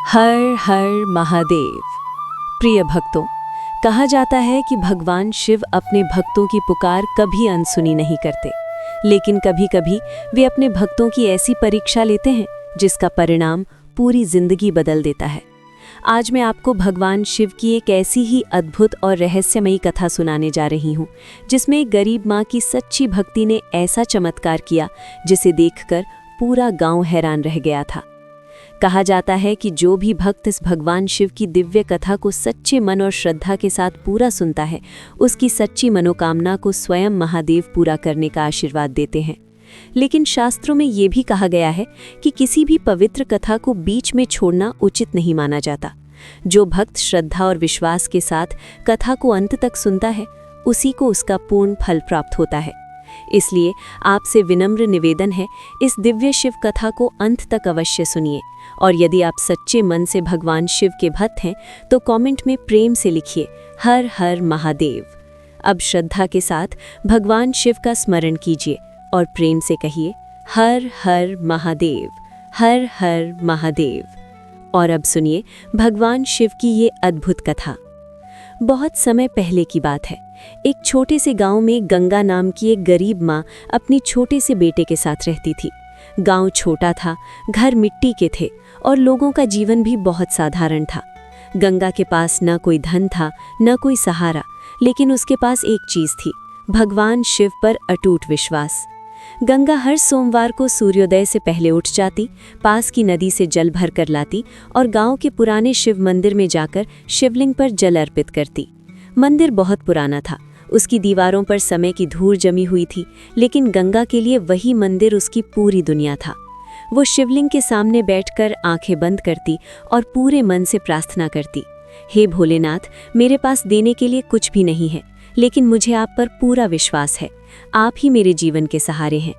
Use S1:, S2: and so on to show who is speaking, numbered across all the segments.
S1: हर हर महादेव। प्रिय भक्तों, कहा जाता है कि भगवान शिव अपने भक्तों की पुकार कभी अनसुनी नहीं करते, लेकिन कभी कभी वे अपने भक्तों की ऐसी परीक्षा लेते हैं जिसका परिणाम पूरी जिंदगी बदल देता है। आज मैं आपको भगवान शिव की एक ऐसी ही अद्भुत और रहस्यमयी कथा सुनाने जा रही हूँ, जिसमें एक गरीब माँ की सच्ची भक्ति ने ऐसा चमत्कार किया जिसे देखकर पूरा गांव हैरान रह गया था। कहा जाता है कि जो भी भक्त इस भगवान शिव की दिव्य कथा को सच्चे मन और श्रद्धा के साथ पूरा सुनता है, उसकी सच्ची मनोकामना को स्वयं महादेव पूरा करने का आशीर्वाद देते हैं। लेकिन शास्त्रों में ये भी कहा गया है कि किसी भी पवित्र कथा को बीच में छोड़ना उचित नहीं माना जाता। जो भक्त श्रद्धा और विश्वास के साथ कथा को अंत तक सुनता है, उसी को उसका पूर्ण फल प्राप्त होता है। इसलिए आपसे विनम्र निवेदन है, इस दिव्य शिव कथा को अंत तक अवश्य सुनिए। और यदि आप सच्चे मन से भगवान शिव के भक्त हैं, तो कमेंट में प्रेम से लिखिए हर हर महादेव। अब श्रद्धा के साथ भगवान शिव का स्मरण कीजिए और प्रेम से कहिए हर हर महादेव, हर हर महादेव। और अब सुनिए भगवान शिव की ये अद्भुत कथा। बहुत समय पहले की बात है। एक छोटे से गांव में गंगा नाम की एक गरीब माँ अपने छोटे से बेटे के साथ रहती थी। गांव छोटा था, घर मिट्टी के थे और लोगों का जीवन भी बहुत साधारण था। गंगा के पास न कोई धन था, न कोई सहारा, लेकिन उसके पास एक चीज थी, भगवान शिव पर अटूट विश्वास। गंगा हर सोमवार को सूर्योदय से पहले उठ जाती, पास की नदी से जल भर कर लाती और गांव के पुराने शिव मंदिर में जाकर शिवलिंग पर जल अर्पित करती। मंदिर बहुत पुराना था, उसकी दीवारों पर समय की धूल जमी हुई थी, लेकिन गंगा के लिए वही मंदिर उसकी पूरी दुनिया था। वो शिवलिंग के सामने बैठकर आंखें बंद करती और पूरे मन से प्रार्थना करती, हे भोलेनाथ, मेरे पास देने के लिए कुछ भी नहीं है, लेकिन मुझे आप पर पूरा विश्वास है, आप ही मेरे जीवन के सहारे हैं।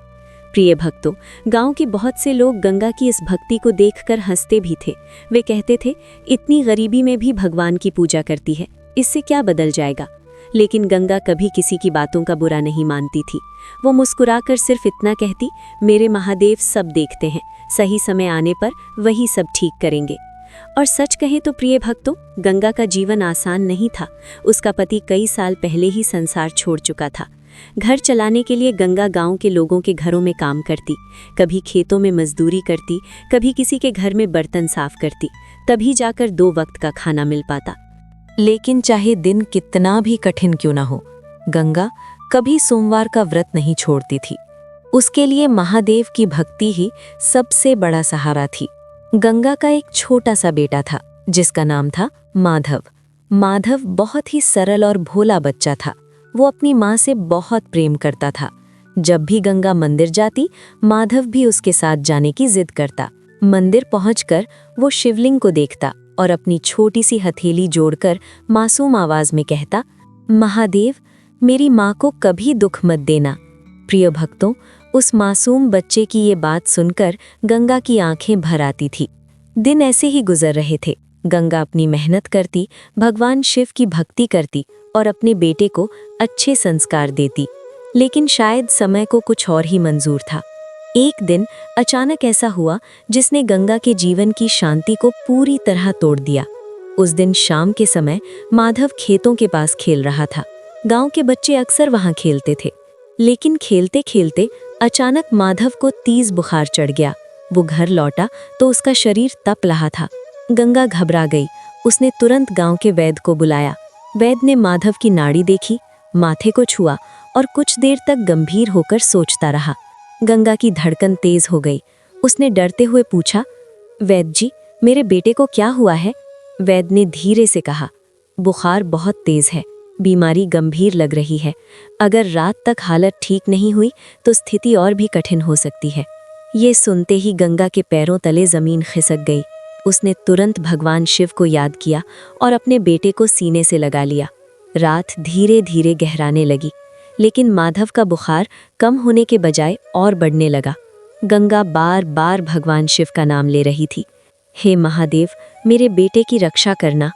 S1: प्रिय भक्तों, गांव के बहुत से लोग गंगा की इस भक्ति को देखकर हंसते भी थे। वे कहते थे, इतनी गरीबी में भी भगवान की पूजा करती है, इससे क्या बदल जाएगा। लेकिन गंगा कभी किसी की बातों का बुरा नहीं मानती थी। वो मुस्कुराकर सिर्फ इतना कहती, मेरे महादेव सब देखते हैं, सही समय आने पर वही सब ठीक करेंगे। और सच कहें तो प्रिय भक्तों, गंगा का जीवन आसान नहीं था। उसका पति कई साल पहले ही संसार छोड़ चुका था। घर चलाने के लिए गंगा गांव के लोगों के घरों में काम करती, कभी खेतों में मजदूरी करती, कभी किसी के घर में बर्तन साफ करती, तभी जाकर 2 वक्त का खाना मिल पाता। लेकिन चाहे दिन कितना भी कठिन क्यों ना हो, गंगा कभी सोमवार का व्रत नहीं छोड़ती थी। उसके लिए महादेव की भक्ति ही सबसे बड़ा सहारा थी। गंगा का एक छोटा सा बेटा था, जिसका नाम था माधव। माधव बहुत ही सरल और भोला बच्चा था। वो अपनी माँ से बहुत प्रेम करता था। जब भी गंगा मंदिर जाती, माधव भी उसके साथ जाने की जिद करता। मंदिर पहुंचकर वो शिवलिंग को देखता और अपनी छोटी सी हथेली जोड़कर मासूम आवाज में कहता, महादेव, मेरी माँ को कभी दुख मत देना। प्रिय भक्तों, उस मासूम बच्चे की ये बात सुनकर गंगा की आंखें भर आती थी। दिन ऐसे ही गुजर रहे थे। गंगा अपनी मेहनत करती, भगवान शिव की भक्ति करती और अपने बेटे को अच्छे संस्कार देती। लेकिन शायद समय को कुछ और ही मंजूर था। एक दिन अचानक ऐसा हुआ जिसने गंगा के जीवन की शांति को पूरी तरह तोड़ दिया। उस दिन शाम के समय माधव खेतों के पास खेल रहा था। गांव के बच्चे अक्सर वहां खेलते थे, लेकिन खेलते खेलते अचानक माधव को तेज बुखार चढ़ गया। वो घर लौटा तो उसका शरीर तप रहा था। गंगा घबरा गई। उसने तुरंत गांव के वैद्य को बुलाया। वैद्य ने माधव की नाड़ी देखी, माथे को छुआ और कुछ देर तक गंभीर होकर सोचता रहा। गंगा की धड़कन तेज हो गई। उसने डरते हुए पूछा, वैद्य जी, मेरे बेटे को क्या हुआ है? वैद्य ने धीरे से कहा, बुखार बहुत तेज है, बीमारी गंभीर लग रही है। अगर रात तक हालत ठीक नहीं हुई तो स्थिति और भी कठिन हो सकती है। ये सुनते ही गंगा के पैरों तले जमीन खिसक गई। उसने तुरंत भगवान शिव को याद किया और अपने बेटे को सीने से लगा लिया। रात धीरे धीरे गहराने लगी, लेकिन माधव का बुखार कम होने के बजाय और बढ़ने लगा। गंगा बार बार भगवान शिव का नाम ले रही थी, हे महादेव, मेरे बेटे की रक्षा करना।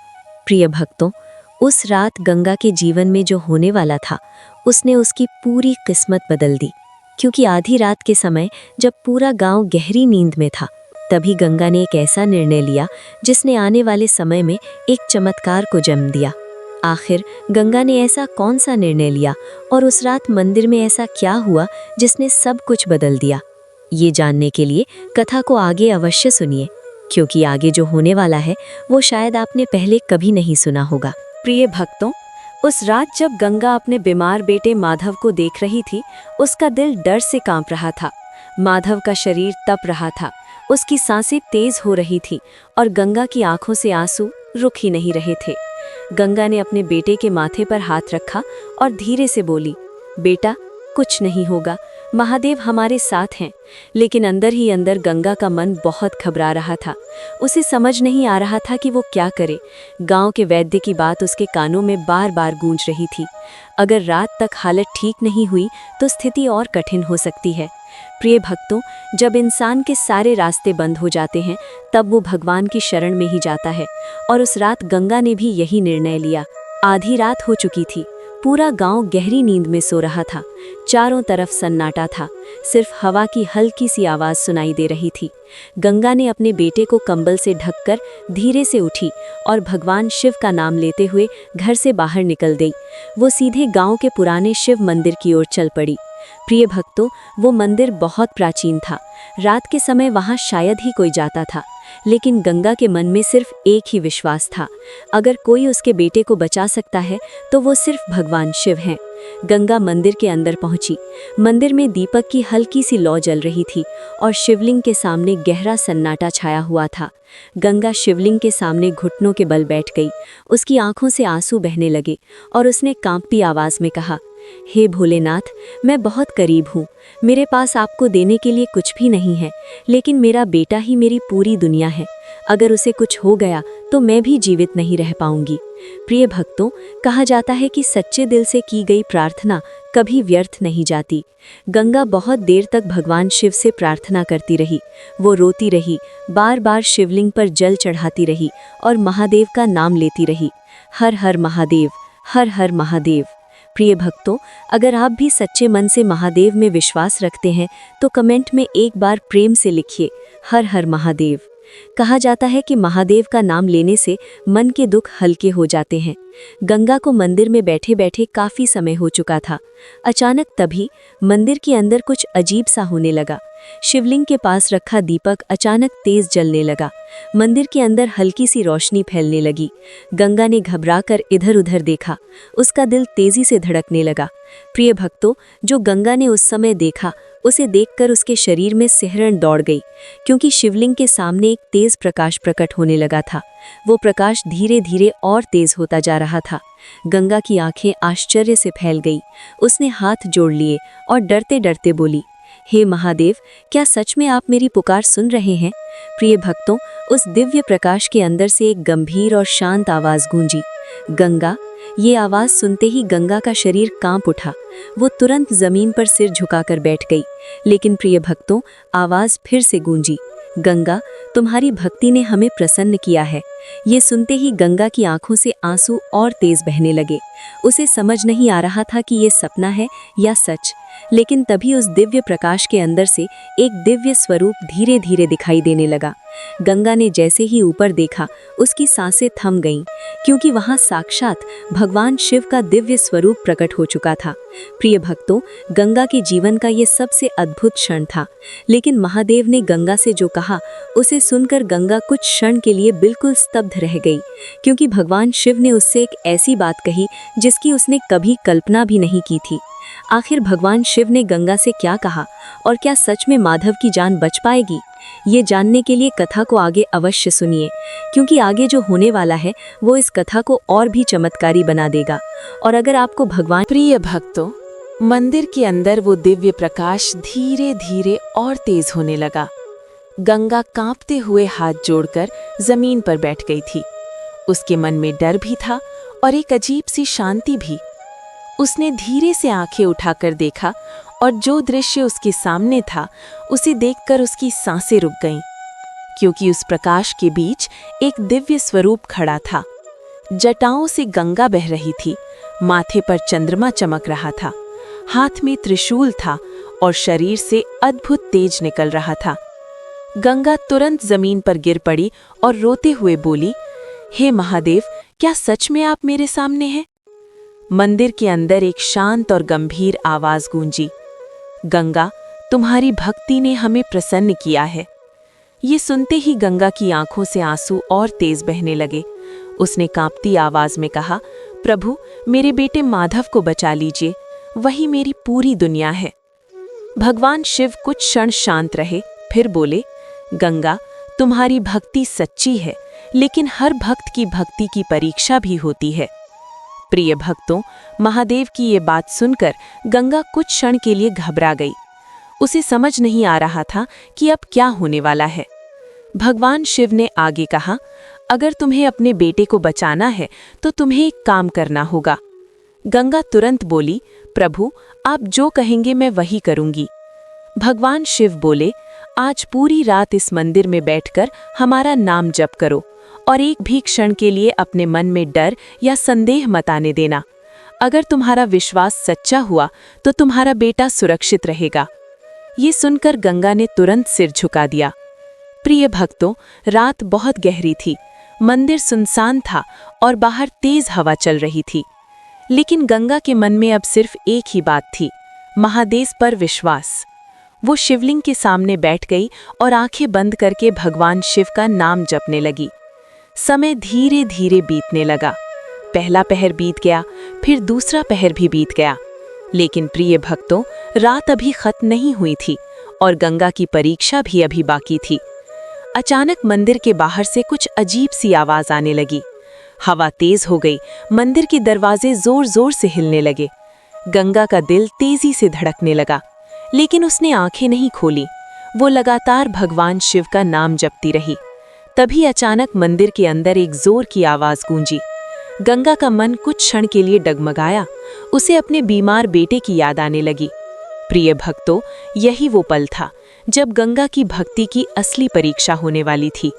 S1: प्रिय भक्तों, उस रात गंगा के जीवन में जो होने वाला था, उसने उसकी पूरी किस्मत बदल दी। क्योंकि आधी रात के समय जब पूरा गांव गहरी नींद में था, तभी गंगा ने एक ऐसा निर्णय लिया जिसने आने वाले समय में एक चमत्कार को जन्म दिया। आखिर गंगा ने ऐसा कौन सा निर्णय लिया और उस रात मंदिर में ऐसा क्या हुआ जिसने सब कुछ बदल दिया? ये जानने के लिए कथा को आगे अवश्य सुनिए, क्योंकि आगे जो होने वाला है वो शायद आपने पहले कभी नहीं सुना होगा। प्रिय भक्तों, उस रात जब गंगा अपने बीमार बेटे माधव को देख रही थी, उसका दिल डर से कांप रहा था। माधव का शरीर तप रहा था, उसकी सांसें तेज हो रही थी और गंगा की आंखों से आंसू रुक ही नहीं रहे थे। गंगा ने अपने बेटे के माथे पर हाथ रखा और धीरे से बोली, बेटा, कुछ नहीं होगा, महादेव हमारे साथ हैं। लेकिन अंदर ही अंदर गंगा का मन बहुत घबरा रहा था। उसे समझ नहीं आ रहा था कि वो क्या करे। गांव के वैद्य की बात उसके कानों में बार बार गूंज रही थी। अगर रात तक हालत ठीक नहीं हुई तो स्थिति और कठिन हो सकती है। प्रिय भक्तों, जब इंसान के सारे रास्ते बंद हो जाते हैं तब वो भगवान की शरण में ही जाता है। और उस रात गंगा ने भी यही निर्णय लिया। आधी रात हो चुकी थी, पूरा गांव गहरी नींद में सो रहा था। चारों तरफ सन्नाटा था, सिर्फ हवा की हल्की सी आवाज सुनाई दे रही थी। गंगा ने अपने बेटे को कंबल से ढककर धीरे से उठी और भगवान शिव का नाम लेते हुए घर से बाहर निकल गई। वो सीधे गांव के पुराने शिव मंदिर की ओर चल पड़ी। प्रिय भक्तों, वो मंदिर बहुत प्राचीन था। रात के समय वहां शायद ही कोई जाता था, लेकिन गंगा के मन में सिर्फ एक ही विश्वास था, अगर कोई उसके बेटे को बचा सकता है तो वो सिर्फ भगवान शिव हैं। गंगा मंदिर के अंदर पहुंची। मंदिर में दीपक की हल्की सी लौ जल रही थी और शिवलिंग के सामने गहरा सन्नाटा छाया हुआ था। गंगा शिवलिंग के सामने घुटनों के बल बैठ गई। उसकी आंखों से आंसू बहने लगे और उसने कांपती आवाज में कहा, हे भोलेनाथ, मैं बहुत करीब हूँ। मेरे पास आपको देने के लिए कुछ भी नहीं है, लेकिन मेरा बेटा ही मेरी पूरी दुनिया है। अगर उसे कुछ हो गया तो मैं भी जीवित नहीं रह पाऊंगी। प्रिय भक्तों, कहा जाता है कि सच्चे दिल से की गई प्रार्थना कभी व्यर्थ नहीं जाती। गंगा बहुत देर तक भगवान शिव से प्रार्थना करती रही। वो रोती रही, बार बार शिवलिंग पर जल चढ़ाती रही और महादेव का नाम लेती रही, हर हर महादेव, हर हर महादेव। प्रिय भक्तों, अगर आप भी सच्चे मन से महादेव में विश्वास रखते हैं तो कमेंट में एक बार प्रेम से लिखिए, हर हर महादेव। कहा जाता है कि महादेव का नाम लेने से मन के दुख हल्के हो जाते हैं। गंगा को मंदिर में बैठे बैठे काफी समय हो चुका था। अचानक तभी मंदिर के अंदर कुछ अजीब सा होने लगा। शिवलिंग के पास रखा दीपक अचानक तेज जलने लगा। मंदिर के अंदर हल्की सी रोशनी फैलने लगी। गंगा ने घबराकर इधर उधर देखा। उसका दिल तेजी से धड़कने लगा। प्रिय भक्तों, जो गंगा ने उस समय देखा, उसे देखकर उसके शरीर में सिहरन दौड़ गई, क्योंकि शिवलिंग के सामने एक तेज प्रकाश प्रकट होने लगा था। वो प्रकाश धीरे धीरे और तेज होता जा रहा था। गंगा की आंखें आश्चर्य से फैल गई। उसने हाथ जोड़ लिए और डरते डरते बोली, हे महादेव, क्या सच में आप मेरी पुकार सुन रहे हैं? प्रिय भक्तों, उस दिव्य प्रकाश के अंदर से एक गंभीर और शांत आवाज गूंजी, गंगा। ये आवाज सुनते ही गंगा का शरीर कांप उठा। वो तुरंत जमीन पर सिर झुकाकर बैठ गई। लेकिन प्रिय भक्तों, आवाज फिर से गूंजी, गंगा, तुम्हारी भक्ति ने हमें प्रसन्न किया है। ये सुनते ही गंगा की आंखों से आंसू और तेज बहने लगे। उसे समझ नहीं आ रहा था कि ये सपना है या सच। लेकिन तभी उस दिव्य प्रकाश के अंदर से एक दिव्य स्वरूप धीरे धीरे दिखाई देने लगा। गंगा ने जैसे ही ऊपर देखा, उसकी सांसें थम गईं, क्योंकि वहां साक्षात भगवान शिव का दिव्य स्वरूप प्रकट हो चुका था। प्रिय भक्तों, गंगा के जीवन का ये सबसे अद्भुत क्षण था। लेकिन महादेव ने गंगा से जो कहा, उसे सुनकर गंगा कुछ क्षण के लिए बिल्कुल स्तब्ध रह गई, क्योंकि भगवान शिव ने उससे एक ऐसी बात कही जिसकी उसने कभी कल्पना भी नहीं की थी। आखिर भगवान शिव ने गंगा से क्या कहा और क्या सच में माधव की जान बच पाएगी? ये जानने के लिए कथा को आगे अवश्य सुनिए, क्योंकि आगे जो होने वाला है वो इस कथा को और भी चमत्कारी बना देगा। और अगर आपको भगवान
S2: प्रिय भक्तों, मंदिर के अंदर वो दिव्य प्रकाश धीरे धीरे और तेज होने लगा। गंगा कांपते हुए हाथ जोड़कर जमीन पर बैठ गई थी। उसके मन में डर भी था और एक अजीब सी शांति भी। उसने धीरे से आंखें उठाकर देखा और जो दृश्य उसके सामने था, उसे देखकर उसकी सांसें रुक गईं, क्योंकि उस प्रकाश के बीच एक दिव्य स्वरूप खड़ा था। जटाओं से गंगा बह रही थी, माथे पर चंद्रमा चमक रहा था, हाथ में त्रिशूल था और शरीर से अद्भुत तेज निकल रहा था। गंगा तुरंत जमीन पर गिर पड़ी और रोते हुए बोली, हे महादेव, क्या सच में आप मेरे सामने हैं? मंदिर के अंदर एक शांत और गंभीर आवाज गूंजी, गंगा, तुम्हारी भक्ति ने हमें प्रसन्न किया है। ये सुनते ही गंगा की आंखों से आंसू और तेज बहने लगे। उसने कांपती आवाज में कहा, प्रभु, मेरे बेटे माधव को बचा लीजिए, वही मेरी पूरी दुनिया है। भगवान शिव कुछ क्षण शांत रहे, फिर बोले, गंगा, तुम्हारी भक्ति सच्ची है, लेकिन हर भक्त की भक्ति की परीक्षा भी होती है। प्रिय भक्तों, महादेव की ये बात सुनकर गंगा कुछ क्षण के लिए घबरा गई। उसे समझ नहीं आ रहा था कि अब क्या होने वाला है। भगवान शिव ने आगे कहा, अगर तुम्हें अपने बेटे को बचाना है तो तुम्हें एक काम करना होगा। गंगा तुरंत बोली, प्रभु, आप जो कहेंगे मैं वही करूंगी। भगवान शिव बोले, आज पूरी रात इस मंदिर में बैठकर हमारा नाम जप करो और एक भी क्षण के लिए अपने मन में डर या संदेह मत आने देना। अगर तुम्हारा विश्वास सच्चा हुआ तो तुम्हारा बेटा सुरक्षित रहेगा। ये सुनकर गंगा ने तुरंत सिर झुका दिया। प्रिय भक्तों, रात बहुत गहरी थी, मंदिर सुनसान था और बाहर तेज हवा चल रही थी। लेकिन गंगा के मन में अब सिर्फ एक ही बात थी, महादेव पर विश्वास। वो शिवलिंग के सामने बैठ गई और आंखें बंद करके भगवान शिव का नाम जपने लगी। समय धीरे धीरे बीतने लगा। पहला पहर बीत गया, फिर दूसरा पहर भी बीत गया। लेकिन प्रिय भक्तों, रात अभी खत्म नहीं हुई थी और गंगा की परीक्षा भी अभी बाकी थी। अचानक मंदिर के बाहर से कुछ अजीब सी आवाज आने लगी। हवा तेज हो गई, मंदिर के दरवाजे जोर जोर से हिलने लगे। गंगा का दिल तेजी से धड़कने लगा, लेकिन उसने आंखें नहीं खोली। वो लगातार भगवान शिव का नाम जपती रही। तभी अचानक मंदिर के अंदर एक जोर की आवाज गूंजी। गंगा का मन कुछ क्षण के लिए डगमगाया। उसे अपने बीमार बेटे की याद आने लगी। प्रिय भक्तों, यही वो पल था जब गंगा की भक्ति की असली परीक्षा होने वाली थी।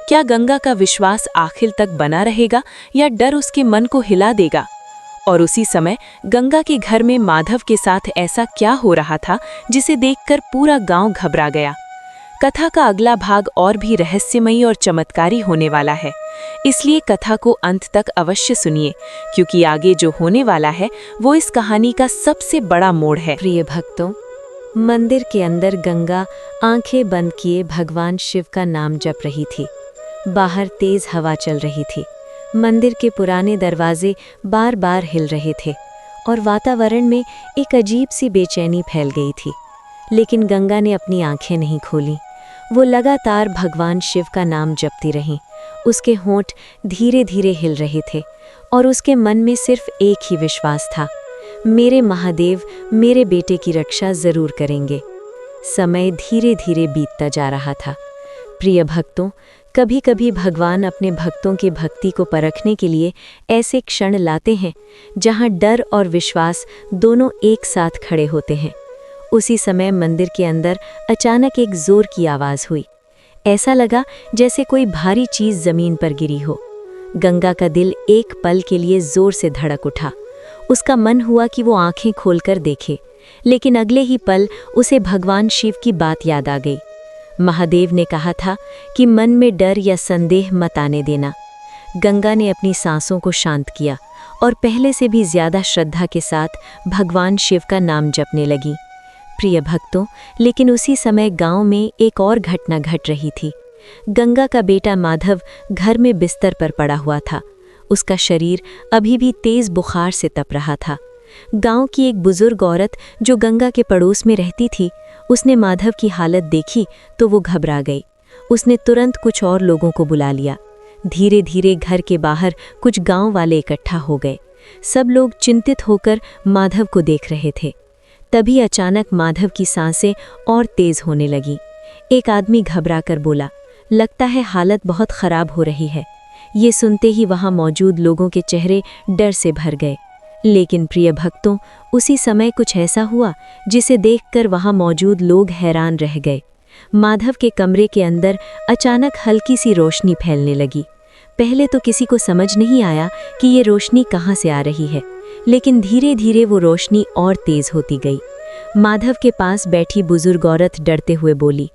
S2: क्या गंगा का विश्वास आखिर तक बना रहेगा या डर उसके मन को हिला देगा? और उसी समय गंगा के घर में माधव के साथ ऐसा क्या हो रहा था जिसे देखकर पूरा गांव घबरा गया। कथा का अगला भाग और भी रहस्यमयी और चमत्कारी होने वाला है, इसलिए कथा को अंत तक अवश्य सुनिए, क्योंकि आगे जो होने वाला है वो इस कहानी का सबसे बड़ा मोड़ है।
S1: प्रिय भक्तों, मंदिर के अंदर गंगा आंखें बंद किए भगवान शिव का नाम जप रही थी। बाहर तेज हवा चल रही थी। मंदिर के पुराने दरवाजे बार बार हिल रहे थे और वातावरण में एक अजीब सी बेचैनी फैल गई थी। लेकिन गंगा ने अपनी आंखें नहीं खोली। वो लगातार भगवान शिव का नाम जपती रहीं। उसके होंठ धीरे धीरे हिल रहे थे और उसके मन में सिर्फ एक ही विश्वास था, मेरे महादेव मेरे बेटे की रक्षा जरूर करेंगे। समय धीरे धीरे बीतता जा रहा था। प्रिय भक्तों, कभी कभी भगवान अपने भक्तों की भक्ति को परखने के लिए ऐसे क्षण लाते हैं जहां डर और विश्वास दोनों एक साथ खड़े होते हैं। उसी समय मंदिर के अंदर अचानक एक जोर की आवाज हुई। ऐसा लगा जैसे कोई भारी चीज जमीन पर गिरी हो। गंगा का दिल एक पल के लिए जोर से धड़क उठा। उसका मन हुआ कि वो आंखें खोलकर देखे, लेकिन अगले ही पल उसे भगवान शिव की बात याद आ गई। महादेव ने कहा था कि मन में डर या संदेह मत आने देना। गंगा ने अपनी सांसों को शांत किया और पहले से भी ज्यादा श्रद्धा के साथ भगवान शिव का नाम जपने लगी। प्रिय भक्तों, लेकिन उसी समय गांव में एक और घटना घट रही थी। गंगा का बेटा माधव घर में बिस्तर पर पड़ा हुआ था। उसका शरीर अभी भी तेज बुखार से तप रहा था। गांव की एक बुजुर्ग औरत जो गंगा के पड़ोस में रहती थी, उसने माधव की हालत देखी तो वो घबरा गई। उसने तुरंत कुछ और लोगों को बुला लिया। धीरे धीरे घर के बाहर कुछ गांव वाले इकट्ठा हो गए। सब लोग चिंतित होकर माधव को देख रहे थे। तभी अचानक माधव की सांसें और तेज होने लगी। एक आदमी घबरा कर बोला, लगता है हालत बहुत खराब हो रही है। ये सुनते ही वहां मौजूद लोगों के चेहरे डर से भर गए। लेकिन प्रिय भक्तों, उसी समय कुछ ऐसा हुआ जिसे देखकर वहां मौजूद लोग हैरान रह गए। माधव के कमरे के अंदर अचानक हल्की सी रोशनी फैलने लगी। पहले तो किसी को समझ नहीं आया कि ये रोशनी कहाँ से आ रही है, लेकिन धीरे धीरे वो रोशनी और तेज होती गई। माधव के पास बैठी बुजुर्ग औरत डरते हुए बोली,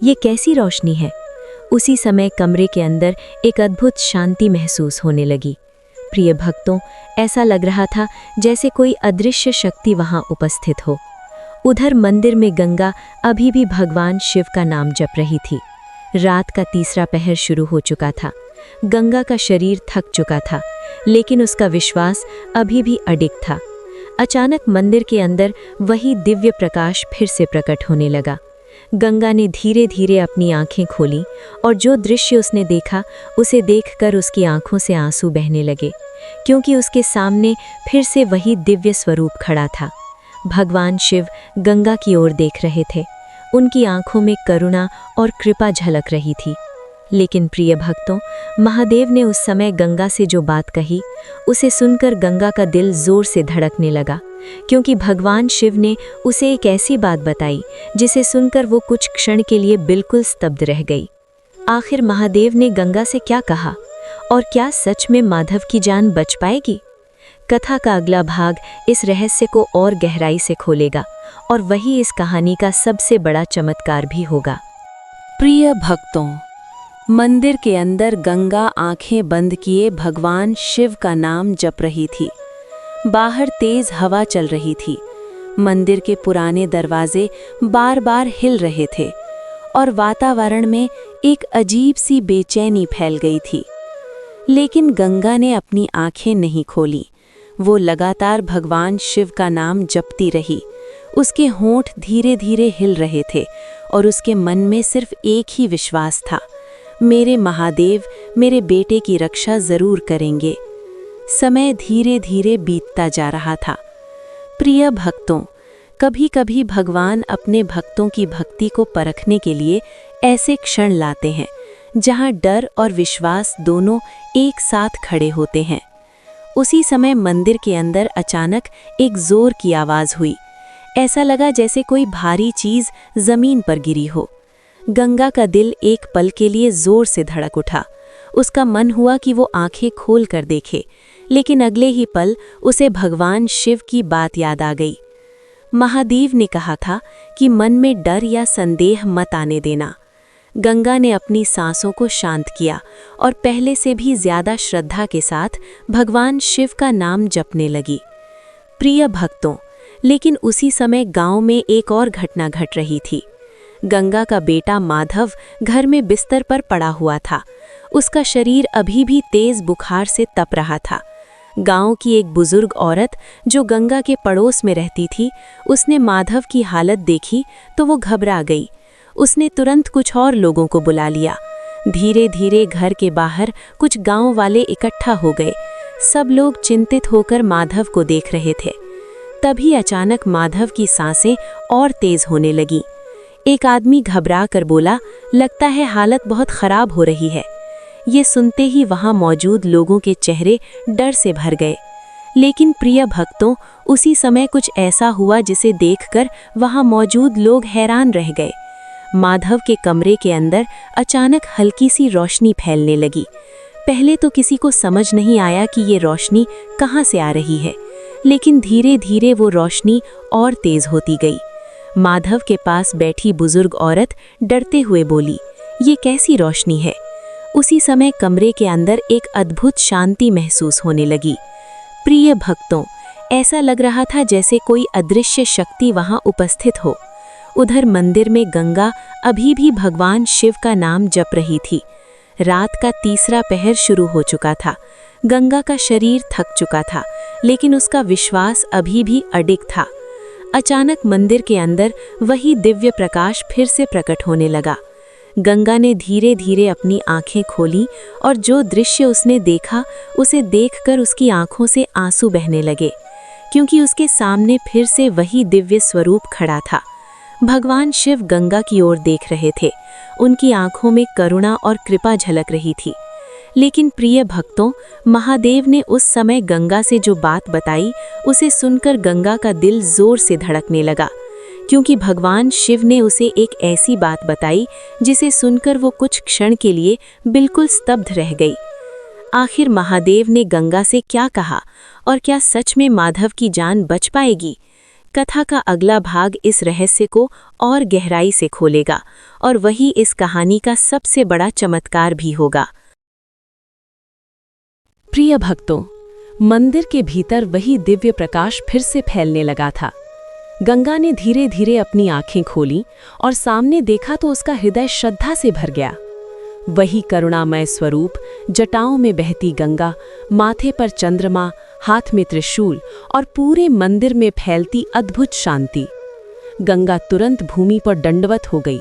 S1: ये कैसी रोशनी है? उसी समय कमरे के अंदर एक अद्भुत शांति महसूस होने लगी। प्रिय भक्तों, ऐसा लग रहा था जैसे कोई अदृश्य शक्ति वहां उपस्थित हो। उधर मंदिर में गंगा अभी भी भगवान शिव का नाम जप रही थी। रात का तीसरा पहर शुरू हो चुका था। गंगा का शरीर थक चुका था, लेकिन उसका विश्वास अभी भी अडिग था। अचानक मंदिर के अंदर वही दिव्य प्रकाश फिर से प्रकट होने लगा। गंगा ने धीरे धीरे अपनी आंखें खोलीं और जो दृश्य उसने देखा उसे देखकर उसकी आंखों से आंसू बहने लगे, क्योंकि उसके सामने फिर से वही दिव्य स्वरूप खड़ा था। भगवान शिव गंगा की ओर देख रहे थे। उनकी आंखों में करुणा और कृपा झलक रही थी। लेकिन प्रिय भक्तों, महादेव ने उस समय गंगा से जो बात कही, उसे सुनकर गंगा का दिल जोर से धड़कने लगा, क्योंकि भगवान शिव ने उसे एक ऐसी बात बताई जिसे सुनकर वो कुछ क्षण के लिए बिल्कुल स्तब्ध रह गई। आखिर महादेव ने गंगा से क्या कहा और क्या सच में माधव की जान बच पाएगी? कथा का अगला भाग इस रहस्य को और गहराई से खोलेगा और वही इस कहानी का सबसे बड़ा चमत्कार भी होगा। प्रिय भक्तों, मंदिर के अंदर गंगा आंखें बंद किए भगवान शिव का नाम जप रही थी। बाहर तेज हवा चल रही थी। मंदिर के पुराने दरवाजे बार बार हिल रहे थे और वातावरण में एक अजीब सी बेचैनी फैल गई थी। लेकिन गंगा ने अपनी आंखें नहीं खोली। वो लगातार भगवान शिव का नाम जपती रही। उसके होंठ धीरे धीरे हिल रहे थे और उसके मन में सिर्फ एक ही विश्वास था, मेरे महादेव मेरे बेटे की रक्षा जरूर करेंगे। समय धीरे धीरे बीतता जा रहा था। प्रिय भक्तों, कभी कभी भगवान अपने भक्तों की भक्ति को परखने के लिए ऐसे क्षण लाते हैं जहां डर और विश्वास दोनों एक साथ खड़े होते हैं। उसी समय मंदिर के अंदर अचानक एक जोर की आवाज हुई। ऐसा लगा जैसे कोई भारी चीज जमीन पर गिरी हो। गंगा का दिल एक पल के लिए जोर से धड़क उठा। उसका मन हुआ कि वो आंखें खोल कर देखे, लेकिन अगले ही पल उसे भगवान शिव की बात याद आ गई। महादेव ने कहा था कि मन में डर या संदेह मत आने देना। गंगा ने अपनी सांसों को शांत किया और पहले से भी ज्यादा श्रद्धा के साथ भगवान शिव का नाम जपने लगी। प्रिय भक्तों, लेकिन उसी समय गांव में एक और घटना घट रही थी। गंगा का बेटा माधव घर में बिस्तर पर पड़ा हुआ था। उसका शरीर अभी भी तेज बुखार से तप रहा था। गांव की एक बुजुर्ग औरत जो गंगा के पड़ोस में रहती थी, उसने माधव की हालत देखी तो वो घबरा गई। उसने तुरंत कुछ और लोगों को बुला लिया। धीरे धीरे घर के बाहर कुछ गांव वाले इकट्ठा हो गए। सब लोग चिंतित होकर माधव को देख रहे थे। तभी अचानक माधव की सांसें और तेज होने लगी। एक आदमी घबरा कर बोला, लगता है हालत बहुत खराब हो रही है। ये सुनते ही वहां मौजूद लोगों के चेहरे डर से भर गए। लेकिन प्रिय भक्तों, उसी समय कुछ ऐसा हुआ जिसे देखकर वहां मौजूद लोग हैरान रह गए। माधव के कमरे के अंदर अचानक हल्की सी रोशनी फैलने लगी। पहले तो किसी को समझ नहीं आया कि ये रोशनी कहाँ से आ रही है, लेकिन धीरे धीरे वो रोशनी और तेज होती गई। माधव के पास बैठी बुजुर्ग औरत डरते हुए बोली, ये कैसी रोशनी है? उसी समय कमरे के अंदर एक अद्भुत शांति महसूस होने लगी। प्रिय भक्तों, ऐसा लग रहा था जैसे कोई अदृश्य शक्ति वहां उपस्थित हो। उधर मंदिर में गंगा अभी भी भगवान शिव का नाम जप रही थी। रात का तीसरा पहर शुरू हो चुका था। गंगा का शरीर थक चुका था, लेकिन उसका विश्वास अभी भी अडिग था। अचानक मंदिर के अंदर वही दिव्य प्रकाश फिर से प्रकट होने लगा। गंगा ने धीरे धीरे अपनी आंखें खोली और जो दृश्य उसने देखा उसे देखकर उसकी आंखों से आंसू बहने लगे, क्योंकि उसके सामने फिर से वही दिव्य स्वरूप खड़ा था। भगवान शिव गंगा की ओर देख रहे थे। उनकी आंखों में करुणा और कृपा झलक रही थी। लेकिन प्रिय भक्तों, महादेव ने उस समय गंगा से जो बात बताई, उसे सुनकर गंगा का दिल जोर से धड़कने लगा, क्योंकि भगवान शिव ने उसे एक ऐसी बात बताई जिसे सुनकर वो कुछ क्षण के लिए बिल्कुल स्तब्ध रह गई। आखिर महादेव ने गंगा से क्या कहा और क्या सच में माधव की जान बच पाएगी?
S2: कथा का अगला भाग इस रहस्य को और गहराई से खोलेगा और वही इस कहानी का सबसे बड़ा चमत्कार भी होगा।
S1: प्रिय भक्तों, मंदिर के भीतर वही दिव्य प्रकाश फिर से फैलने लगा था। गंगा ने धीरे धीरे अपनी आंखें खोली और सामने देखा तो उसका हृदय श्रद्धा से भर गया। वही करुणामय स्वरूप, जटाओं में बहती गंगा, माथे पर चंद्रमा, हाथ में त्रिशूल और पूरे मंदिर में फैलती अद्भुत शांति। गंगा तुरंत भूमि पर दंडवत हो गई।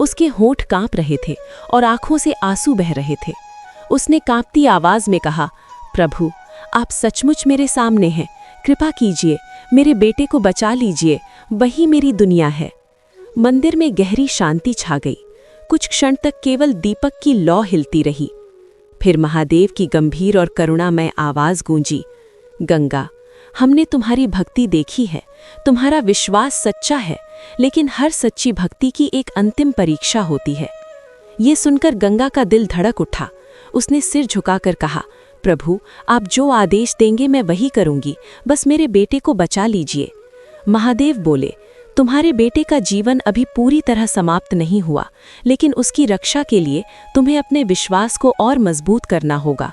S1: उसके होंठ कांप रहे थे और आंखों से आंसू बह रहे थे। उसने कांपती आवाज में कहा, प्रभु, आप सचमुच मेरे सामने हैं, कृपा कीजिए, मेरे बेटे को बचा लीजिए, वही मेरी दुनिया है। मंदिर में गहरी शांति छा गई। कुछ क्षण तक केवल दीपक की लौ हिलती रही। फिर महादेव की गंभीर और करुणामय आवाज गूंजी, गंगा, हमने तुम्हारी भक्ति देखी है, तुम्हारा विश्वास सच्चा है, लेकिन हर सच्ची भक्ति की एक अंतिम परीक्षा होती है। ये सुनकर गंगा का दिल धड़क उठा। उसने सिर झुकाकर कहा, प्रभु, आप जो आदेश देंगे मैं वही करूंगी, बस मेरे बेटे को बचा लीजिए। महादेव बोले, तुम्हारे बेटे का जीवन अभी पूरी तरह समाप्त नहीं हुआ, लेकिन उसकी रक्षा के लिए तुम्हें अपने विश्वास को और मजबूत करना होगा।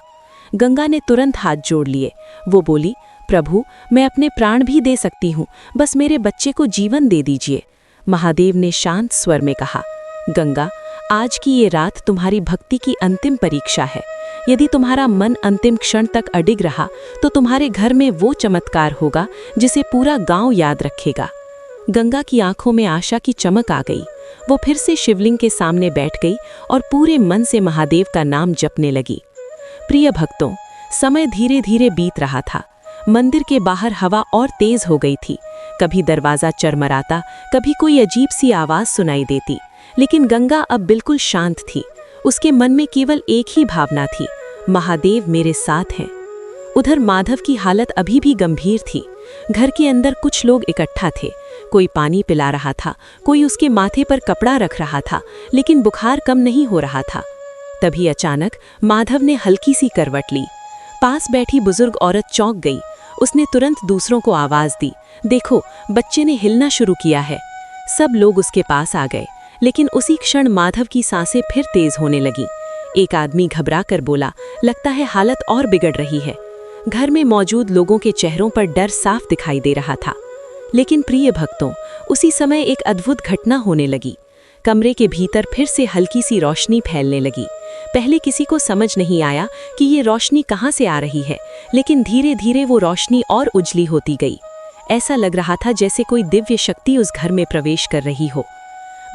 S1: गंगा ने तुरंत हाथ जोड़ लिए। वो बोली, प्रभु, मैं अपने प्राण भी दे सकती हूँ, बस मेरे बच्चे को जीवन दे दीजिए। महादेव ने शांत स्वर में कहा, गंगा, आज की ये रात तुम्हारी भक्ति की अंतिम परीक्षा है। यदि तुम्हारा मन अंतिम क्षण तक अडिग रहा तो तुम्हारे घर में वो चमत्कार होगा जिसे पूरा गांव याद रखेगा। गंगा की आंखों में आशा की चमक आ गई। वो फिर से शिवलिंग के सामने बैठ गई और पूरे मन से महादेव का नाम जपने लगी। प्रिय भक्तों, समय धीरे धीरे बीत रहा था। मंदिर के बाहर हवा और तेज हो गई थी। कभी दरवाजा चरमराता, कभी कोई अजीब सी आवाज सुनाई देती, लेकिन गंगा अब बिल्कुल शांत थी। उसके मन में केवल एक ही भावना थी, महादेव मेरे साथ हैं। उधर माधव की हालत अभी भी गंभीर थी। घर के अंदर कुछ लोग इकट्ठा थे। कोई पानी पिला रहा था, कोई उसके माथे पर कपड़ा रख रहा था, लेकिन बुखार कम नहीं हो रहा था। तभी अचानक माधव ने हल्की सी करवट ली। पास बैठी बुजुर्ग औरत चौंक गई। उसने तुरंत दूसरों को आवाज दी, देखो, बच्चे ने हिलना शुरू किया है। सब लोग उसके पास आ गए, लेकिन उसी क्षण माधव की सांसें फिर तेज होने लगी। एक आदमी घबरा कर बोला, लगता है हालत और बिगड़ रही है। घर में मौजूद लोगों के चेहरों पर डर साफ दिखाई दे रहा था। लेकिन प्रिय भक्तों, उसी समय एक अद्भुत घटना होने लगी। कमरे के भीतर फिर से हल्की सी रोशनी फैलने लगी। पहले किसी को समझ नहीं आया कि ये रोशनी कहाँ से आ रही है, लेकिन धीरे धीरे वो रोशनी और उजली होती गई। ऐसा लग रहा था जैसे कोई दिव्य शक्ति उस घर में प्रवेश कर रही हो।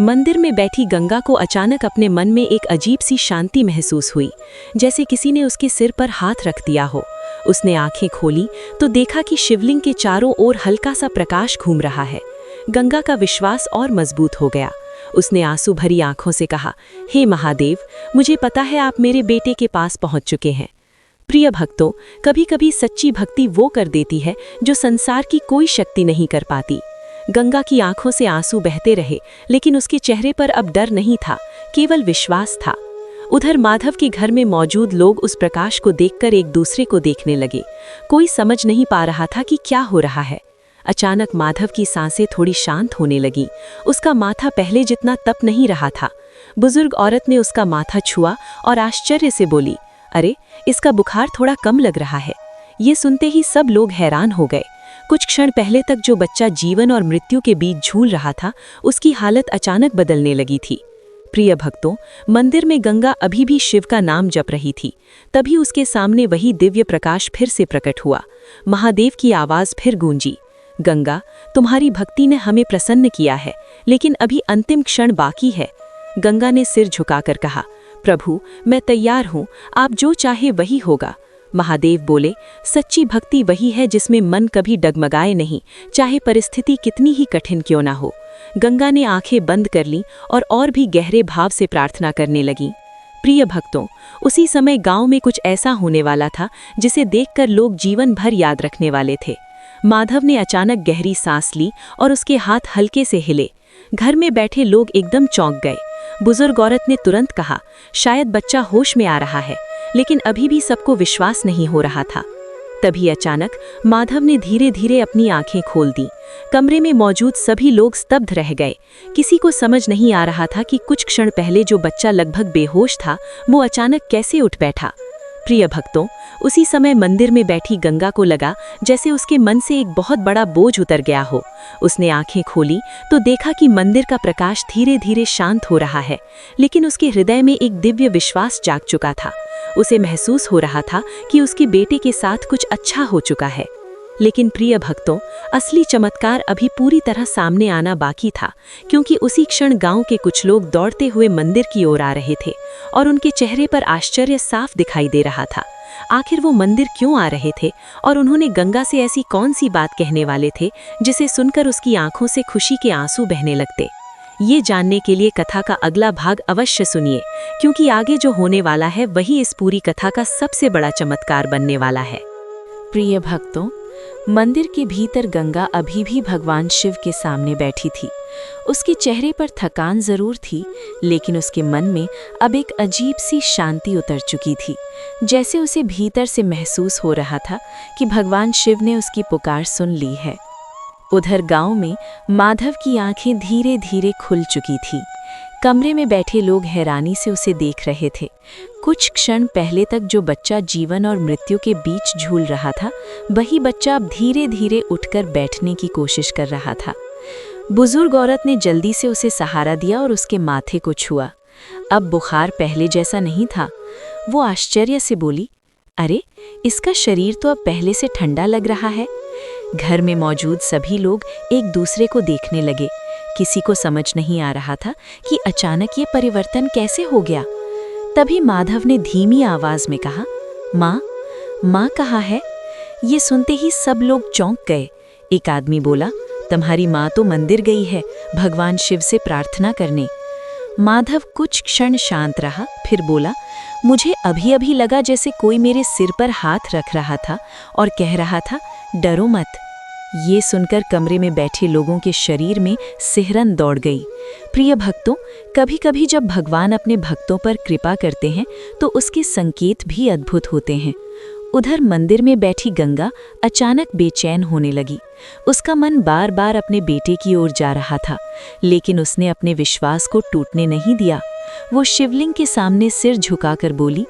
S1: मंदिर में बैठी गंगा को अचानक अपने मन में एक अजीब सी शांति महसूस हुई, जैसे किसी ने उसके सिर पर हाथ रख दिया हो। उसने आंखें खोली तो देखा कि शिवलिंग के चारों ओर हल्का सा प्रकाश घूम रहा है। गंगा का विश्वास और मजबूत हो गया। उसने आंसू भरी आंखों से कहा, हे महादेव, मुझे पता है आप मेरे बेटे के पास पहुंच चुके हैं। प्रिय भक्तों, कभी कभी सच्ची भक्ति वो कर देती है जो संसार की कोई शक्ति नहीं कर पाती। गंगा की आंखों से आंसू बहते रहे, लेकिन उसके चेहरे पर अब डर नहीं था, केवल विश्वास था। उधर माधव के घर में मौजूद लोग उस प्रकाश को देखकर एक दूसरे को देखने लगे। कोई समझ नहीं पा रहा था कि क्या हो रहा है। अचानक माधव की सांसें थोड़ी शांत होने लगी। उसका माथा पहले जितना तप नहीं रहा था। बुजुर्ग औरत ने उसका माथा छुआ और आश्चर्य से बोली, अरे, इसका बुखार थोड़ा कम लग रहा है। ये सुनते ही सब लोग हैरान हो गए। कुछ क्षण पहले तक जो बच्चा जीवन और मृत्यु के बीच झूल रहा था, उसकी हालत अचानक बदलने लगी थी। प्रिय भक्तों, मंदिर में गंगा अभी भी शिव का नाम जप रही थी। तभी उसके सामने वही दिव्य प्रकाश फिर से प्रकट हुआ। महादेव की आवाज फिर गूंजी, गंगा, तुम्हारी भक्ति ने हमें प्रसन्न किया है, लेकिन अभी अंतिम क्षण बाकी है। गंगा ने सिर झुकाकर कहा, प्रभु, मैं तैयार हूँ, आप जो चाहे वही होगा। महादेव बोले, सच्ची भक्ति वही है जिसमें मन कभी डगमगाए नहीं, चाहे परिस्थिति कितनी ही कठिन क्यों ना हो। गंगा ने आंखें बंद कर लीं और भी गहरे भाव से प्रार्थना करने लगी। प्रिय भक्तों, उसी समय गांव में कुछ ऐसा होने वाला था जिसे देखकर लोग जीवन भर याद रखने वाले थे। माधव ने अचानक गहरी सांस ली और उसके हाथ हल्के से हिले। घर में बैठे लोग एकदम चौंक गए। बुजुर्ग औरत ने तुरंत कहा, शायद बच्चा होश में आ रहा है, लेकिन अभी भी सबको विश्वास नहीं हो रहा था। तभी अचानक माधव ने धीरे धीरे अपनी आंखें खोल दी।
S2: कमरे में मौजूद सभी लोग स्तब्ध रह गए। किसी को समझ नहीं आ रहा था कि कुछ क्षण पहले जो बच्चा लगभग बेहोश था वो अचानक कैसे उठ बैठा। प्रिय भक्तों, उसी समय मंदिर में बैठी गंगा को लगा जैसे उसके मन से एक बहुत बड़ा बोझ उतर गया हो। उसने आंखें खोली तो देखा कि मंदिर का प्रकाश धीरे धीरे शांत हो रहा है, लेकिन उसके हृदय में एक दिव्य विश्वास जाग चुका था। उसे महसूस हो रहा था कि उसके बेटे के साथ कुछ अच्छा हो चुका है। लेकिन प्रिय भक्तों, असली चमत्कार अभी पूरी तरह सामने आना बाकी था, क्योंकि उसी क्षण गांव के कुछ लोग दौड़ते हुए मंदिर की ओर आ रहे थे और उनके चेहरे पर आश्चर्य साफ दिखाई दे रहा था। आखिर वो मंदिर क्यों आ रहे थे और उन्होंने गंगा से ऐसी कौन सी बात कहने वाले थे जिसे सुनकर उसकी आंखों से खुशी के आंसू बहने लगते। ये जानने के लिए कथा का अगला भाग अवश्य सुनिए, क्योंकि आगे जो होने वाला है वही इस पूरी कथा का सबसे बड़ा चमत्कार बनने वाला है।
S1: प्रिय भक्तों, मंदिर के भीतर गंगा अभी भी भगवान शिव के सामने बैठी थी। उसके चेहरे पर थकान जरूर थी, लेकिन उसके मन में अब एक अजीब सी शांति उतर चुकी थी, जैसे उसे भीतर से महसूस हो रहा था कि भगवान शिव ने उसकी पुकार सुन ली है। उधर गांव में माधव की आंखें धीरे धीरे खुल चुकी थी। कमरे में बैठे लोग हैरानी से उसे देख रहे थे। कुछ क्षण पहले तक जो बच्चा जीवन और मृत्यु के बीच झूल रहा था, वही बच्चा अब धीरे धीरे उठकर बैठने की कोशिश कर रहा था। बुजुर्ग औरत ने जल्दी से उसे सहारा दिया और उसके माथे को छुआ। अब बुखार पहले जैसा नहीं था। वो आश्चर्य से बोली, अरे, इसका शरीर तो अब पहले से ठंडा लग रहा है। घर में मौजूद सभी लोग एक दूसरे को देखने लगे। किसी को समझ नहीं आ रहा था कि अचानक ये परिवर्तन कैसे हो गया। तभी माधव ने धीमी आवाज में कहा, माँ, माँ कहाँ है? ये सुनते ही सब लोग चौंक गए। एक आदमी बोला, तुम्हारी माँ तो मंदिर गई है भगवान शिव से प्रार्थना करने। माधव कुछ क्षण शांत रहा, फिर बोला, मुझे अभी अभी लगा जैसे कोई मेरे सिर पर हाथ रख रहा था और कह रहा था, डरो मत। ये सुनकर कमरे में बैठे लोगों के शरीर में सिहरन दौड़ गई। प्रिय भक्तों, कभी कभी जब भगवान अपने भक्तों पर कृपा करते हैं तो उसके संकेत भी अद्भुत होते हैं। उधर मंदिर में बैठी गंगा अचानक बेचैन होने लगी। उसका मन बार बार अपने बेटे की ओर जा रहा था, लेकिन उसने अपने विश्वास को टूटने नहीं दिया। वो शिवलिंग के सामने सिर झुकाकर बोली,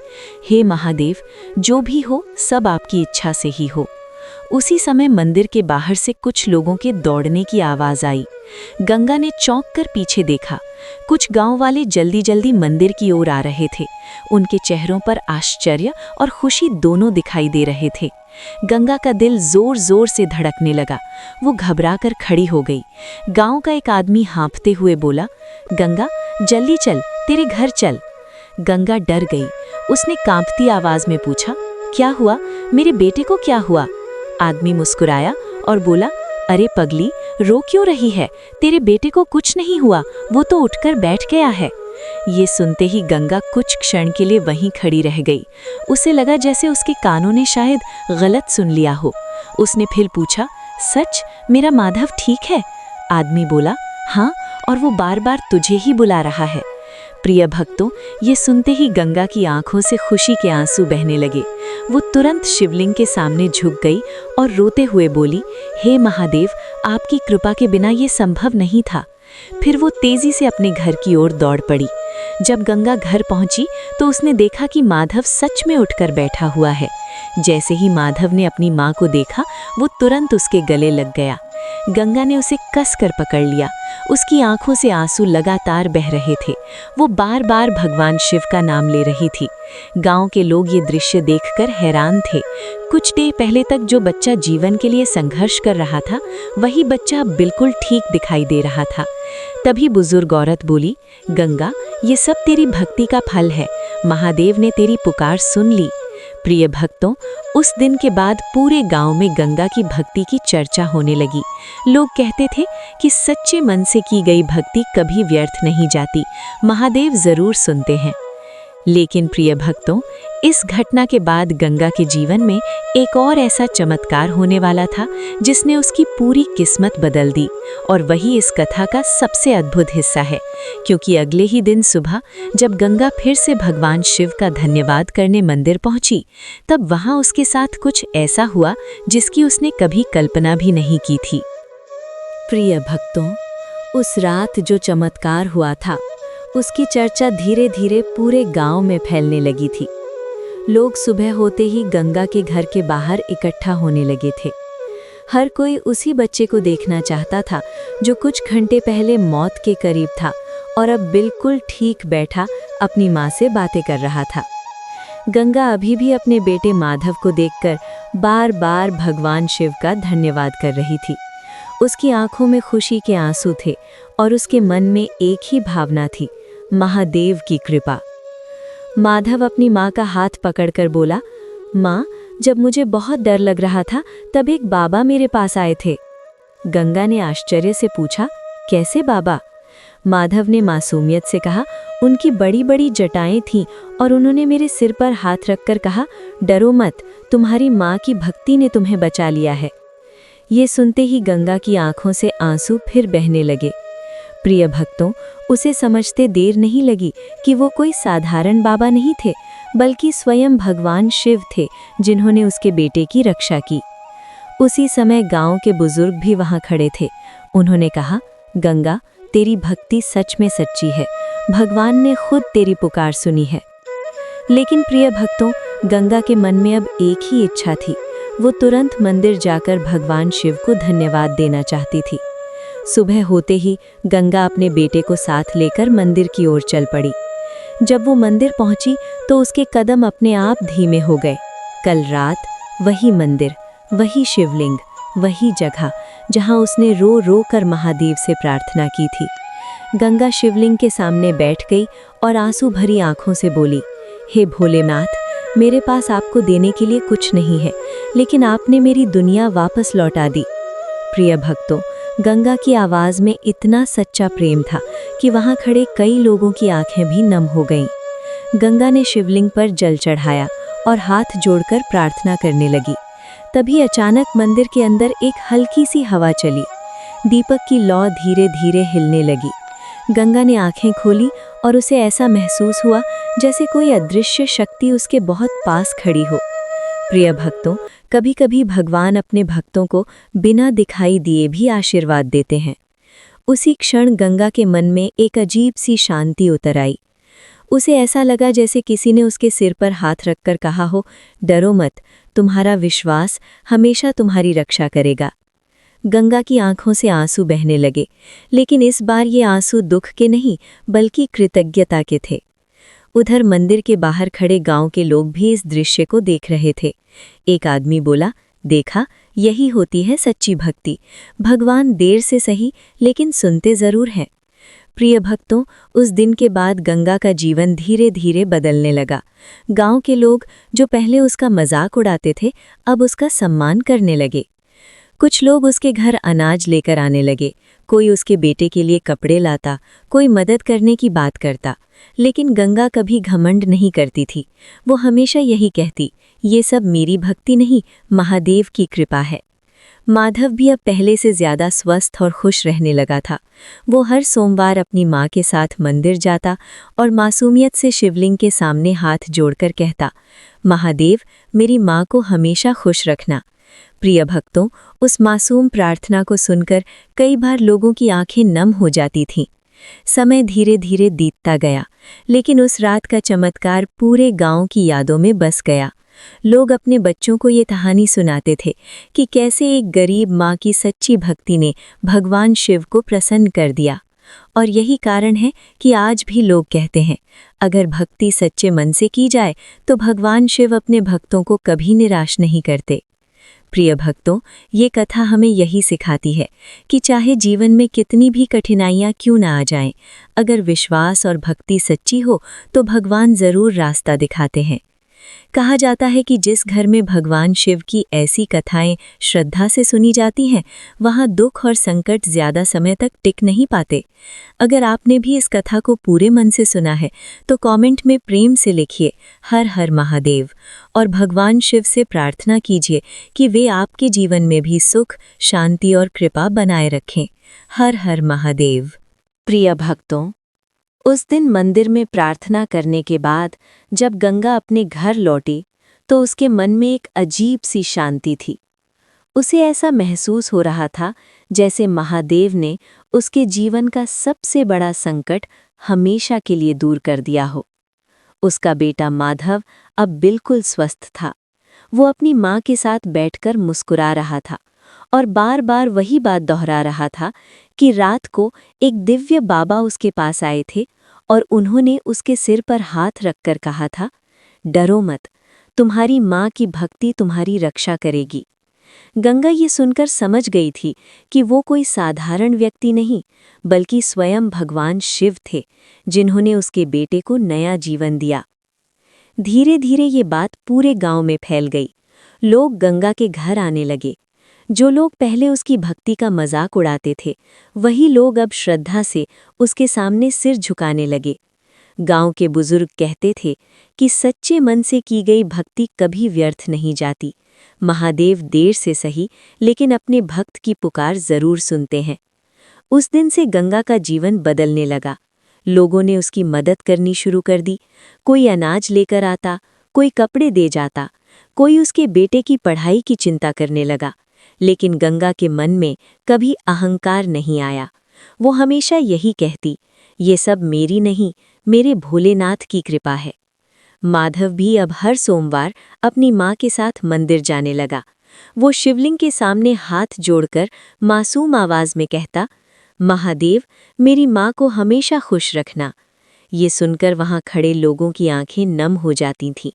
S1: हे महादेव, जो भी हो सब आपकी इच्छा से ही हो। उसी समय मंदिर के बाहर से कुछ लोगों के दौड़ने की आवाज आई। गंगा ने चौंक कर पीछे देखा। कुछ गांव वाले जल्दी जल्दी मंदिर की ओर आ रहे थे। उनके चेहरों पर आश्चर्य और खुशी दोनों दिखाई दे रहे थे। गंगा का दिल जोर जोर से धड़कने लगा। वो घबराकर खड़ी हो गई। गांव का एक आदमी हाँफते हुए बोला, गंगा, जल्दी चल, तेरे घर चल। गंगा डर गई। उसने कांपती आवाज में पूछा, क्या हुआ? मेरे बेटे को क्या हुआ? आदमी मुस्कुराया और बोला, अरे पगली, रो क्यों रही है? तेरे बेटे को कुछ नहीं हुआ, वो तो उठकर बैठ गया है। ये सुनते ही गंगा कुछ क्षण के लिए वहीं खड़ी रह गई। उसे लगा जैसे उसके कानों ने शायद गलत सुन लिया हो। उसने फिर पूछा, सच, मेरा माधव ठीक है? आदमी बोला, हाँ, और वो बार बार तुझे ही बुला रहा है। प्रिय भक्तों, ये सुनते ही गंगा की आंखों से खुशी के आंसू बहने लगे। वो तुरंत शिवलिंग के सामने झुक गई और रोते हुए बोली, हे महादेव, आपकी कृपा के बिना ये संभव नहीं था। फिर वो तेजी से अपने घर की ओर दौड़ पड़ी। जब गंगा घर पहुंची तो उसने देखा कि माधव सच में उठकर बैठा हुआ है। जैसे ही माधव ने अपनी माँ को देखा, वो तुरंत उसके गले लग गया। गंगा ने उसे कसकर पकड़ लिया। उसकी आंखों से आंसू लगातार बह रहे थे। वो बार बार भगवान शिव का नाम ले रही थी। गांव के लोग ये दृश्य देखकर हैरान थे। कुछ देर पहले तक जो बच्चा जीवन के लिए संघर्ष कर रहा था, वही बच्चा बिल्कुल ठीक दिखाई दे रहा था। तभी बुजुर्ग औरत बोली, गंगा, ये सब तेरी भक्ति का फल है। महादेव ने तेरी पुकार सुन ली। प्रिय भक्तों, उस दिन के बाद पूरे गांव में गंगा की भक्ति की चर्चा होने लगी। लोग कहते थे कि सच्चे मन से की गई भक्ति कभी व्यर्थ नहीं जाती, महादेव जरूर सुनते हैं। लेकिन प्रिय भक्तों, इस घटना के बाद गंगा के जीवन में एक और ऐसा चमत्कार होने वाला था जिसने उसकी पूरी किस्मत बदल दी। और वही इस कथा का सबसे अद्भुत हिस्सा है, क्योंकि अगले ही दिन सुबह जब गंगा फिर से भगवान शिव का धन्यवाद करने मंदिर पहुंची, तब वहां उसके साथ कुछ ऐसा हुआ जिसकी उसने कभी कल्पना भी नहीं की थी। प्रिय भक्तों, उस रात जो चमत्कार हुआ था, उसकी चर्चा धीरे धीरे पूरे गांव में फैलने लगी थी। लोग सुबह होते ही गंगा के घर के बाहर इकट्ठा होने लगे थे। हर कोई उसी बच्चे को देखना चाहता था जो कुछ घंटे पहले मौत के करीब था और अब बिल्कुल ठीक बैठा अपनी माँ से बातें कर रहा था। गंगा अभी भी अपने बेटे माधव को देखकर बार बार भगवान शिव का धन्यवाद कर रही थी। उसकी आंखों में खुशी के आंसू थे और उसके मन में एक ही भावना थी, महादेव की कृपा। माधव अपनी माँ का हाथ पकड़कर बोला, माँ, जब मुझे बहुत डर लग रहा था तब एक बाबा मेरे पास आए थे। गंगा ने आश्चर्य से पूछा, कैसे बाबा? माधव ने मासूमियत से कहा, उनकी बड़ी बड़ी जटाएं थीं और उन्होंने मेरे सिर पर हाथ रखकर कहा, डरो मत, तुम्हारी माँ की भक्ति ने तुम्हें बचा लिया है। ये सुनते ही गंगा की आंखों से आंसू फिर बहने लगे। प्रिय भक्तों, उसे समझते देर नहीं लगी कि वो कोई साधारण बाबा नहीं थे, बल्कि स्वयं भगवान शिव थे जिन्होंने उसके बेटे की रक्षा की। उसी समय गांव के बुजुर्ग भी वहां खड़े थे। उन्होंने कहा, गंगा, तेरी भक्ति सच में सच्ची है, भगवान ने खुद तेरी पुकार सुनी है। लेकिन प्रिय भक्तों, गंगा के मन में अब एक ही इच्छा थी, वो तुरंत मंदिर जाकर भगवान शिव को धन्यवाद देना चाहती थी। सुबह होते ही गंगा अपने बेटे को साथ लेकर मंदिर की ओर चल पड़ी। जब वो मंदिर पहुंची तो उसके कदम अपने आप धीमे हो गए। कल रात वही मंदिर, वही शिवलिंग, वही जगह जहां उसने रो रो कर महादेव से प्रार्थना की थी। गंगा शिवलिंग के सामने बैठ गई और आंसू भरी आंखों से बोली, हे भोलेनाथ, मेरे पास आपको देने के लिए कुछ नहीं है, लेकिन आपने मेरी दुनिया वापस लौटा दी। प्रिय भक्तों, गंगा की आवाज़ में इतना सच्चा प्रेम था कि वहां खड़े कई लोगों की आंखें भी नम हो गईं। गंगा ने शिवलिंग पर जल चढ़ाया और हाथ जोड़कर प्रार्थना करने लगी। तभी अचानक मंदिर के अंदर एक हल्की सी हवा चली। दीपक की लौ धीरे धीरे हिलने लगी। गंगा ने आंखें खोली और उसे ऐसा महसूस हुआ जैसे कोई अदृश्य शक्ति उसके बहुत पास खड़ी हो। प्रिय भक्तों, कभी कभी भगवान अपने भक्तों को बिना दिखाई दिए भी आशीर्वाद देते हैं। उसी क्षण गंगा के मन में एक अजीब सी शांति उतर आई। उसे ऐसा लगा जैसे किसी ने उसके सिर पर हाथ रखकर कहा हो, डरो मत, तुम्हारा विश्वास हमेशा तुम्हारी रक्षा करेगा। गंगा की आंखों से आंसू बहने लगे, लेकिन इस बार ये आंसू दुख के नहीं बल्कि कृतज्ञता के थे। उधर मंदिर के बाहर खड़े गांव के लोग भी इस दृश्य को देख रहे थे। एक आदमी बोला, देखा, यही होती है सच्ची भक्ति। भगवान देर से सही लेकिन सुनते जरूर हैं। प्रिय भक्तों, उस दिन के बाद गंगा का जीवन धीरे धीरे बदलने लगा। गांव के लोग जो पहले उसका मजाक उड़ाते थे, अब उसका सम्मान करने लगे। कुछ लोग उसके घर अनाज लेकर आने लगे, कोई उसके बेटे के लिए कपड़े लाता, कोई मदद करने की बात करता। लेकिन गंगा कभी घमंड नहीं करती थी। वो हमेशा यही कहती, ये सब मेरी भक्ति नहीं, महादेव की कृपा है। माधव भी अब पहले से ज्यादा स्वस्थ और खुश रहने लगा था। वो हर सोमवार अपनी माँ के साथ मंदिर जाता और मासूमियत से शिवलिंग के सामने हाथ जोड़कर कहता, महादेव, मेरी माँ को हमेशा खुश रखना। प्रिय भक्तों, उस मासूम प्रार्थना को सुनकर कई बार लोगों की आंखें नम हो जाती थीं। समय धीरे धीरे बीतता गया, लेकिन उस रात का चमत्कार पूरे गांव की यादों में बस गया। लोग अपने बच्चों को ये कहानी सुनाते थे कि कैसे एक गरीब माँ की सच्ची भक्ति ने भगवान शिव को प्रसन्न कर दिया। और यही कारण है कि आज भी लोग कहते हैं, अगर भक्ति सच्चे मन से की जाए तो भगवान शिव अपने भक्तों को कभी निराश नहीं करते। प्रिय भक्तों, ये कथा हमें यही सिखाती है कि चाहे जीवन में कितनी भी कठिनाइयाँ क्यों ना आ जाएं, अगर विश्वास और भक्ति सच्ची हो तो भगवान जरूर रास्ता दिखाते हैं। कहा जाता है कि जिस घर में भगवान शिव की ऐसी कथाएं श्रद्धा से सुनी जाती हैं, वहां दुख और संकट ज्यादा समय तक टिक नहीं पाते। अगर आपने भी इस कथा को पूरे मन से सुना है तो कमेंट में प्रेम से लिखिए, हर हर महादेव, और भगवान शिव से प्रार्थना कीजिए कि वे आपके जीवन में भी सुख, शांति और कृपा बनाए रखें। हर हर महादेव। प्रिय भक्तों, उस दिन मंदिर में प्रार्थना करने के बाद जब गंगा अपने घर लौटी तो उसके मन में एक अजीब सी शांति थी। उसे ऐसा महसूस हो रहा था जैसे महादेव ने उसके जीवन का सबसे बड़ा संकट हमेशा के लिए दूर कर दिया हो। उसका बेटा माधव अब बिल्कुल स्वस्थ था। वो अपनी माँ के साथ बैठकर मुस्कुरा रहा था और बार बार वही बात दोहरा रहा था कि रात को एक दिव्य बाबा उसके पास आए थे और उन्होंने उसके सिर पर हाथ रखकर कहा था, डरो मत, तुम्हारी माँ की भक्ति तुम्हारी रक्षा करेगी। गंगा ये सुनकर समझ गई थी कि वो कोई साधारण व्यक्ति नहीं, बल्कि स्वयं भगवान शिव थे, जिन्होंने उसके बेटे को नया जीवन दिया। धीरे धीरे ये बात पूरे गांव में फैल गई। लोग गंगा के घर आने लगे। जो लोग पहले उसकी भक्ति का मजाक उड़ाते थे, वही लोग अब श्रद्धा से उसके सामने सिर झुकाने लगे। गांव के बुजुर्ग कहते थे कि सच्चे मन से की गई भक्ति कभी व्यर्थ नहीं जाती। महादेव देर से सही, लेकिन अपने भक्त की पुकार जरूर सुनते हैं। उस दिन से गंगा का जीवन बदलने लगा। लोगों ने उसकी मदद करनी शुरू कर दी। कोई अनाज लेकर आता, कोई कपड़े दे जाता, कोई उसके बेटे की पढ़ाई की चिंता करने लगा। लेकिन गंगा के मन में कभी अहंकार नहीं आया। वो हमेशा यही कहती, ये सब मेरी नहीं, मेरे भोलेनाथ की कृपा है। माधव भी अब हर सोमवार अपनी माँ के साथ मंदिर जाने लगा। वो शिवलिंग के सामने हाथ जोड़कर मासूम आवाज में कहता, महादेव, मेरी माँ को हमेशा खुश रखना। ये सुनकर वहाँ खड़े लोगों की आंखें नम हो जाती थीं।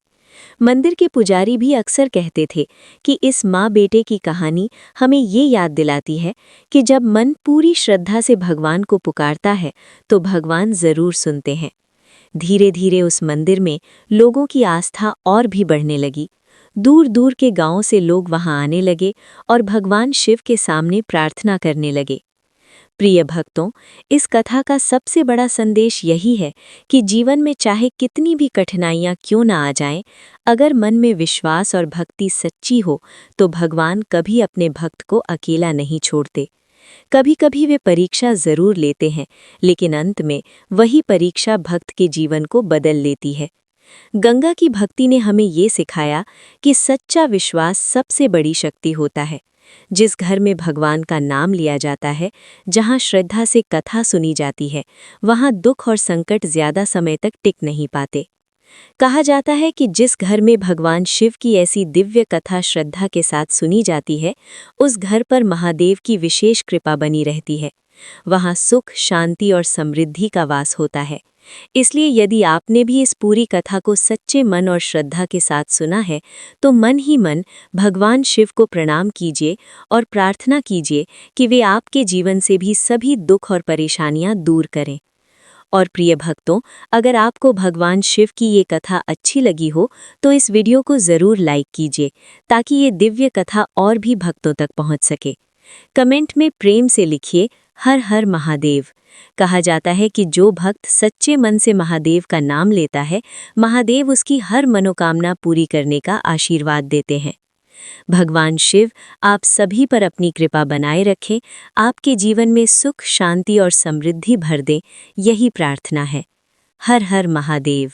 S1: मंदिर के पुजारी भी अक्सर कहते थे कि इस माँ बेटे की कहानी हमें ये याद दिलाती है कि जब मन पूरी श्रद्धा से भगवान को पुकारता है तो भगवान जरूर सुनते हैं। धीरे धीरे उस मंदिर में लोगों की आस्था और भी बढ़ने लगी। दूर दूर के गांवों से लोग वहां आने लगे और भगवान शिव के सामने प्रार्थना करने लगे। प्रिय भक्तों, इस कथा का सबसे बड़ा संदेश यही है कि जीवन में चाहे कितनी भी कठिनाइयां क्यों ना आ जाएं, अगर मन में विश्वास और भक्ति सच्ची हो तो भगवान कभी अपने भक्त को अकेला नहीं छोड़ते। कभी कभी वे परीक्षा जरूर लेते हैं, लेकिन अंत में वही परीक्षा भक्त के जीवन को बदल लेती है। गंगा की भक्ति ने हमें ये सिखाया कि सच्चा विश्वास सबसे बड़ी शक्ति होता है। जिस घर में भगवान का नाम लिया जाता है, जहाँ श्रद्धा से कथा सुनी जाती है, वहाँ दुख और संकट ज्यादा समय तक टिक नहीं पाते। कहा जाता है कि जिस घर में भगवान शिव की ऐसी दिव्य कथा श्रद्धा के साथ सुनी जाती है, उस घर पर महादेव की विशेष कृपा बनी रहती है। वहाँ सुख, शांति और समृद्धि का वास होता है। इसलिए यदि आपने भी इस पूरी कथा को सच्चे मन और श्रद्धा के साथ सुना है, तो मन ही मन भगवान शिव को प्रणाम कीजिए और प्रार्थना कीजिए कि वे आपके जीवन से भी सभी दुख और परेशानियां दूर करें। और प्रिय भक्तों, अगर आपको भगवान शिव की ये कथा अच्छी लगी हो तो इस वीडियो को ज़रूर लाइक कीजिए, ताकि ये दिव्य कथा और भी भक्तों तक पहुंच सके। कमेंट में प्रेम से लिखिए, हर हर महादेव। कहा जाता है कि जो भक्त सच्चे मन से महादेव का नाम लेता है, महादेव उसकी हर मनोकामना पूरी करने का आशीर्वाद देते हैं। भगवान शिव आप सभी पर अपनी कृपा बनाए रखें, आपके जीवन में सुख, शांति और समृद्धि भर दें, यही प्रार्थना है। हर हर महादेव।